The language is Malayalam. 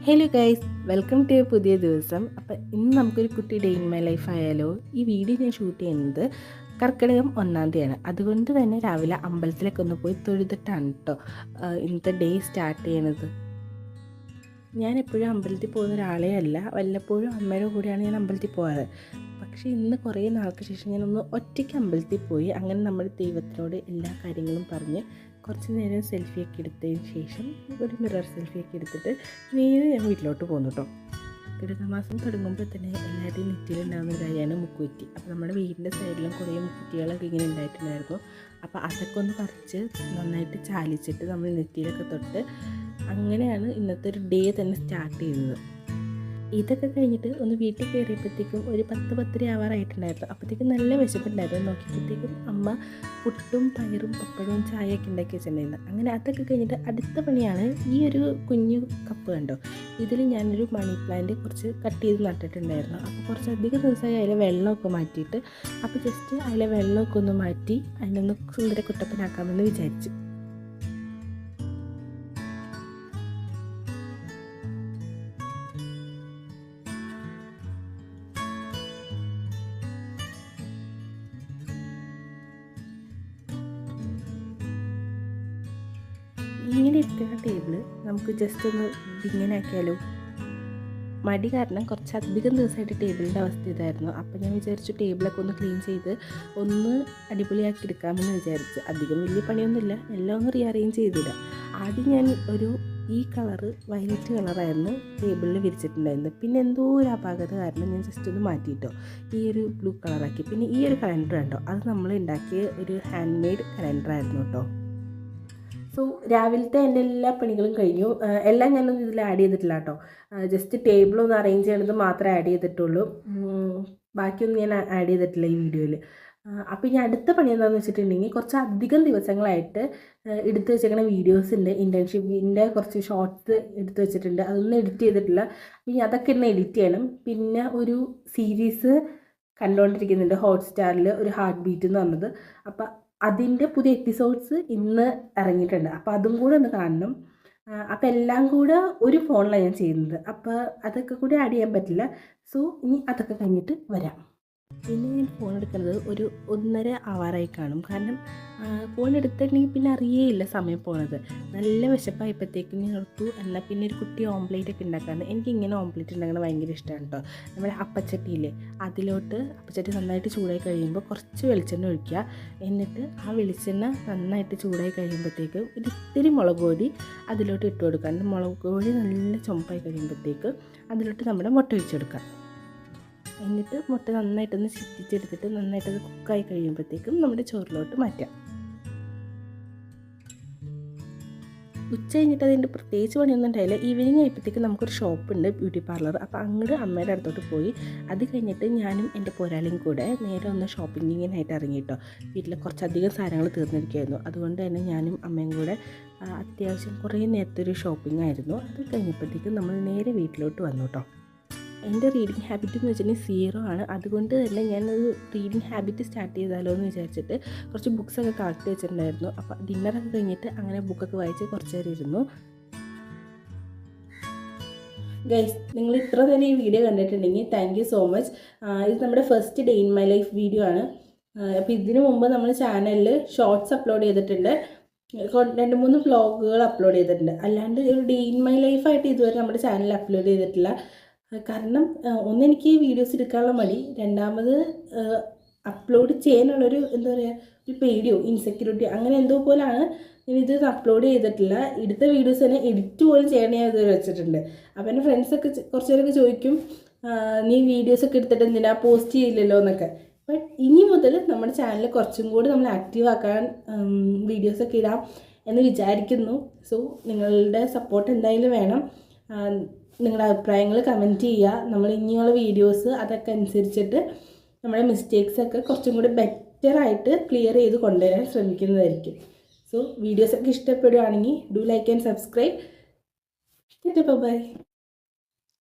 ഹലോ ഗൈസ്, വെൽക്കം ടു പുതിയ ദിവസം. അപ്പോൾ ഇന്ന് നമുക്കൊരു കുട്ടി ഡേ ഇൻ മൈ ലൈഫ് ആയാലോ. ഈ വീഡിയോ ഞാൻ ഷൂട്ട് ചെയ്യുന്നത് കർക്കിടകം 1-ാം തീയതിയാണ്. അതുകൊണ്ട് തന്നെ രാവിലെ അമ്പലത്തിലേക്ക് ഒന്ന് പോയി തൊഴുതിട്ടാണ് കേട്ടോ ഇന്നത്തെ ഡേ സ്റ്റാർട്ട് ചെയ്യണത്. ഞാൻ എപ്പോഴും അമ്പലത്തിൽ പോകുന്ന ഒരാളെ അല്ല, വല്ലപ്പോഴും അമ്മയുടെ കൂടെയാണ് ഞാൻ അമ്പലത്തിൽ പോകാറ്. പക്ഷേ ഇന്ന് കുറേ നാൾക്ക് ശേഷം ഞാനൊന്ന് ഒറ്റയ്ക്ക് അമ്പലത്തിൽ പോയി. അങ്ങനെ നമ്മുടെ ദൈവത്തിനോട് എല്ലാ കാര്യങ്ങളും പറഞ്ഞ് കുറച്ച് നേരം സെൽഫിയൊക്കെ എടുത്തതിന് ശേഷം ഒരു മിറർ സെൽഫിയൊക്കെ എടുത്തിട്ട് നേരെ ഞാൻ വീട്ടിലോട്ട് പോകുന്നു കേട്ടോ. കർക്കിടകമാസം തുടങ്ങുമ്പോൾ തന്നെ എല്ലാവരുടെയും നെറ്റിയിലുണ്ടാകുന്ന കാര്യമാണ് മുക്കുറ്റി. അപ്പോൾ നമ്മുടെ വീടിൻ്റെ സൈഡിലും കുറേ മുക്കുറ്റികളൊക്കെ ഇങ്ങനെ ഉണ്ടായിട്ടുണ്ടായിരുന്നു. അപ്പോൾ അതൊക്കെ ഒന്ന് പറിച്ച് നന്നായിട്ട് ചാലിച്ചിട്ട് നമ്മൾ നെറ്റിയിലൊക്കെ തൊട്ട് അങ്ങനെയാണ് ഇന്നത്തെ ഒരു ഡേ തന്നെ സ്റ്റാർട്ട് ചെയ്യുന്നത്. ഇതൊക്കെ കഴിഞ്ഞിട്ട് ഒന്ന് വീട്ടിൽ കയറിയപ്പോഴത്തേക്കും ഒരു 10-10:30 ആവാറായിട്ടുണ്ടായിരുന്നു. അപ്പോഴത്തേക്കും നല്ല വിശപ്പുണ്ടായിരുന്നു. നോക്കിയപ്പോഴത്തേക്കും അമ്മ പുട്ടും പയറും പപ്പടവും ചായയൊക്കെ ഉണ്ടാക്കി വെച്ചിട്ടുണ്ടായിരുന്നു. അങ്ങനെ അതൊക്കെ കഴിഞ്ഞിട്ട് അടുത്ത പണിയാണ് ഈ ഒരു കുഞ്ഞു കപ്പ് കണ്ടോ, ഇതിൽ ഞാനൊരു മണി പ്ലാന്റ് കുറച്ച് കട്ട് ചെയ്ത് നട്ടിട്ടുണ്ടായിരുന്നു. അപ്പോൾ കുറച്ചധികം ദിവസമായി അതിലെ വെള്ളമൊക്കെ മാറ്റിയിട്ട്, അപ്പോൾ ജസ്റ്റ് അതിലെ വെള്ളമൊക്കെ ഒന്ന് മാറ്റി അതിനൊന്ന് സുന്ദര കുട്ടപ്പനാക്കാമെന്ന് വിചാരിച്ചു. ഇങ്ങനെ ഇരിക്കുന്ന ടേബിൾ നമുക്ക് ജസ്റ്റ് ഒന്ന് ഇങ്ങനെ ആക്കിയാലോ. മടി കാരണം കുറച്ചധികം ദിവസമായിട്ട് ടേബിളിൻ്റെ അവസ്ഥ ഇതായിരുന്നു. അപ്പോൾ ഞാൻ വിചാരിച്ചു ടേബിളൊക്കെ ഒന്ന് ക്ലീൻ ചെയ്ത് ഒന്ന് അടിപൊളിയാക്കി എടുക്കാമെന്ന് വിചാരിച്ചു. അധികം വലിയ പണിയൊന്നുമില്ല, എല്ലാം ഒന്ന് റീഅറേഞ്ച് ചെയ്തിടാം. ആദ്യം ഞാൻ ഈ കളറ് വയലറ്റ് കളറായിരുന്നു ടേബിളിൽ വിരിച്ചിട്ടുണ്ടായിരുന്നത്. പിന്നെ എന്തോ ഒരു അപാകത കാരണം ഞാൻ ജസ്റ്റ് ഒന്ന് മാറ്റിയിട്ടോ ഈ ഒരു ബ്ലൂ കളറാക്കി. പിന്നെ ഈ ഒരു കലണ്ടർ കണ്ടോ, അത് നമ്മൾ ഉണ്ടാക്കിയ ഒരു ഹാൻഡ് മെയ്ഡ് കലണ്ടറായിരുന്നു കേട്ടോ. സോ രാവിലത്തെ എൻ്റെ എല്ലാ പണികളും കഴിഞ്ഞു. എല്ലാം ഞാനൊന്നും ഇതിൽ ആഡ് ചെയ്തിട്ടില്ല കേട്ടോ. ജസ്റ്റ് ടേബിളൊന്ന് അറേഞ്ച് ചെയ്യണത് മാത്രമേ ആഡ് ചെയ്തിട്ടുള്ളൂ. ബാക്കിയൊന്നും ഞാൻ ആഡ് ചെയ്തിട്ടില്ല ഈ വീഡിയോയിൽ. അപ്പോൾ ഇനി അടുത്ത പണി എന്താണെന്ന് വെച്ചിട്ടുണ്ടെങ്കിൽ കുറച്ച് അധികം ദിവസങ്ങളായിട്ട് എടുത്തു വെച്ചേക്കുന്ന വീഡിയോസ് ഉണ്ട്. ഇൻറ്റേൺഷിപ്പിൻ്റെ കുറച്ച് ഷോർട്സ് എടുത്തു വെച്ചിട്ടുണ്ട്, അതൊന്നും എഡിറ്റ് ചെയ്തിട്ടില്ല. ഇനി അതൊക്കെ ഇന്ന് എഡിറ്റ് ചെയ്യണം. പിന്നെ ഒരു സീരീസ് കണ്ടുകൊണ്ടിരിക്കുന്നുണ്ട് ഹോട്ട്സ്റ്റാറിൽ, ഒരു ഹാർട്ട് ബീറ്റ് എന്ന് പറഞ്ഞത്. അപ്പോൾ അതിൻ്റെ പുതിയ എപ്പിസോഡ്സ് ഇന്ന് ഇറങ്ങിയിട്ടുണ്ട്. അപ്പോൾ അതും കൂടെ ഒന്ന് കാണണം. അപ്പോൾ എല്ലാം കൂടെ ഒരു ഫോണിലാണ് ഞാൻ ചെയ്യുന്നത്. അപ്പോൾ അതൊക്കെ കൂടി ആഡ് ചെയ്യാൻ പറ്റില്ല. സോ ഇനി അതൊക്കെ കഴിഞ്ഞിട്ട് വരാം. പിന്നെ ഞാൻ ഫോൺ എടുക്കുന്നത് ഒരു 1:30 ആവാറായി കാണും. കാരണം ഫോൺ എടുത്തിട്ടുണ്ടെങ്കിൽ പിന്നെ അറിയേയില്ല സമയം പോകുന്നത്. നല്ല വിശപ്പായപ്പോഴത്തേക്കും ഞാൻ ഓർത്തു എന്നാൽ പിന്നെ ഒരു കുട്ടി ഓംപ്ലേറ്റ് ഒക്കെ ഉണ്ടാക്കാറുണ്ട്. എനിക്കിങ്ങനെ ഓംപ്ലേറ്റ് ഉണ്ടാക്കുന്നത് ഭയങ്കര ഇഷ്ടമാണ് കേട്ടോ. നമ്മുടെ അപ്പച്ചട്ടിയില്ലേ, അതിലോട്ട് അപ്പച്ചട്ടി നന്നായിട്ട് ചൂടായി കഴിയുമ്പോൾ കുറച്ച് വെളിച്ചെണ്ണ ഒഴിക്കുക. എന്നിട്ട് ആ വെളിച്ചെണ്ണ നന്നായിട്ട് ചൂടായി കഴിയുമ്പോഴത്തേക്ക് ഒരു ഇത്തിരി മുളക് പൊടി അതിലോട്ട് ഇട്ട് കൊടുക്കുക. എന്നിട്ട് മുളക് പൊടി നല്ല ചുമപ്പായി കഴിയുമ്പോഴത്തേക്ക് അതിലോട്ട് നമ്മുടെ മുട്ട ഒഴിച്ചെടുക്കുക. എന്നിട്ട് മുട്ട നന്നായിട്ടൊന്ന് ചുറ്റിച്ചെടുത്തിട്ട് നന്നായിട്ടത് കുക്കായി കഴിയുമ്പോഴത്തേക്കും നമ്മുടെ ചോറിലോട്ട് മാറ്റാം. ഉച്ച കഴിഞ്ഞിട്ട് അതിൻ്റെ പ്രത്യേകിച്ച് പണിയൊന്നും ഉണ്ടായില്ല. ഈവനിങ് ആയപ്പോഴത്തേക്കും നമുക്കൊരു ഷോപ്പുണ്ട്, ബ്യൂട്ടി പാർലർ. അപ്പോൾ അങ്ങോട്ട് അമ്മയുടെ അടുത്തോട്ട് പോയി. അത് കഴിഞ്ഞിട്ട് ഞാനും എൻ്റെ പോരാളിയും കൂടെ നേരെ ഒന്ന് ഷോപ്പിങ്ങിനായിട്ട് ഇറങ്ങിയിട്ടോ. വീട്ടിൽ കുറച്ചധികം സാധനങ്ങൾ തീർന്നിരിക്കുകയായിരുന്നു. അതുകൊണ്ട് തന്നെ ഞാനും അമ്മയും കൂടെ അത്യാവശ്യം കുറേ നേരത്തെ ഒരു ഷോപ്പിംഗ് ആയിരുന്നു. അത് കഴിഞ്ഞപ്പോഴത്തേക്കും നമ്മൾ നേരെ വീട്ടിലോട്ട് വന്നു കേട്ടോ. എൻ്റെ റീഡിങ് ഹാബിറ്റ് എന്ന് വെച്ചിട്ടുണ്ടെങ്കിൽ 0 ആണ്. അതുകൊണ്ട് തന്നെ ഞാനൊരു റീഡിങ് ഹാബിറ്റ് സ്റ്റാർട്ട് ചെയ്താലോ എന്ന് വിചാരിച്ചിട്ട് കുറച്ച് ബുക്സൊക്കെ കളക്ട് വെച്ചിട്ടുണ്ടായിരുന്നു. അപ്പോൾ ഡിന്നറൊക്കെ കഴിഞ്ഞിട്ട് അങ്ങനെ ബുക്കൊക്കെ വായിച്ച് കുറച്ച് നേരം ഇരുന്നു. ഗൈസ്, നിങ്ങൾ ഇത്ര തന്നെ ഈ വീഡിയോ കണ്ടിട്ടുണ്ടെങ്കിൽ താങ്ക് യു സോ മച്ച്. ഇത് നമ്മുടെ first day in my life video ആണ്. അപ്പോൾ ഇതിനു മുമ്പ് നമ്മൾ ചാനലിൽ ഷോർട്സ് അപ്ലോഡ് ചെയ്തിട്ടുണ്ട്, 2-3 വ്ളോഗുകൾ അപ്ലോഡ് ചെയ്തിട്ടുണ്ട്. അല്ലാണ്ട് ഒരു ഡേ ഇൻ മൈ ലൈഫായിട്ട് ഇതുവരെ നമ്മുടെ ചാനലിൽ അപ്ലോഡ് ചെയ്തിട്ടില്ല. കാരണം ഒന്നെനിക്ക് വീഡിയോസ് എടുക്കാനുള്ള മടി, രണ്ടാമത് അപ്ലോഡ് ചെയ്യാനുള്ളൊരു എന്താ പറയുക, ഒരു പേടിയോ ഇൻസെക്യൂരിറ്റി അങ്ങനെ എന്തോ പോലാണ് ഇത് അപ്ലോഡ് ചെയ്തിട്ടില്ല. എടുത്ത വീഡിയോസ് തന്നെ എഡിറ്റ് പോലും ചെയ്യണേ ഞാൻ ഇതുവരെ വെച്ചിട്ടുണ്ട്. അപ്പോൾ എൻ്റെ ഫ്രണ്ട്സൊക്കെ കുറച്ച് പേരൊക്കെ ചോദിക്കും, നീ വീഡിയോസൊക്കെ എടുത്തിട്ട് എന്തിനാ പോസ്റ്റ് ചെയ്യില്ലല്ലോ എന്നൊക്കെ. ബട്ട് ഇനി മുതൽ നമ്മുടെ ചാനൽ കുറച്ചും കൂടി നമ്മൾ ആക്റ്റീവ് ആക്കാൻ വീഡിയോസൊക്കെ ഇടാം എന്ന് വിചാരിക്കുന്നു. സോ നിങ്ങളുടെ സപ്പോർട്ട് എന്തായാലും വേണം. നിങ്ങളുടെ അഭിപ്രായങ്ങൾ കമൻറ്റ് ചെയ്യുക. നമ്മൾ ഇനിയുള്ള വീഡിയോസ് അതൊക്കെ അനുസരിച്ചിട്ട് നമ്മുടെ മിസ്റ്റേക്സൊക്കെ കുറച്ചും കൂടി ബെറ്ററായിട്ട് ക്ലിയർ ചെയ്ത് കൊണ്ടുവരാൻ ശ്രമിക്കുന്നതായിരിക്കും. സോ വീഡിയോസൊക്കെ ഇഷ്ടപ്പെടുകയാണെങ്കിൽ do like and subscribe. By.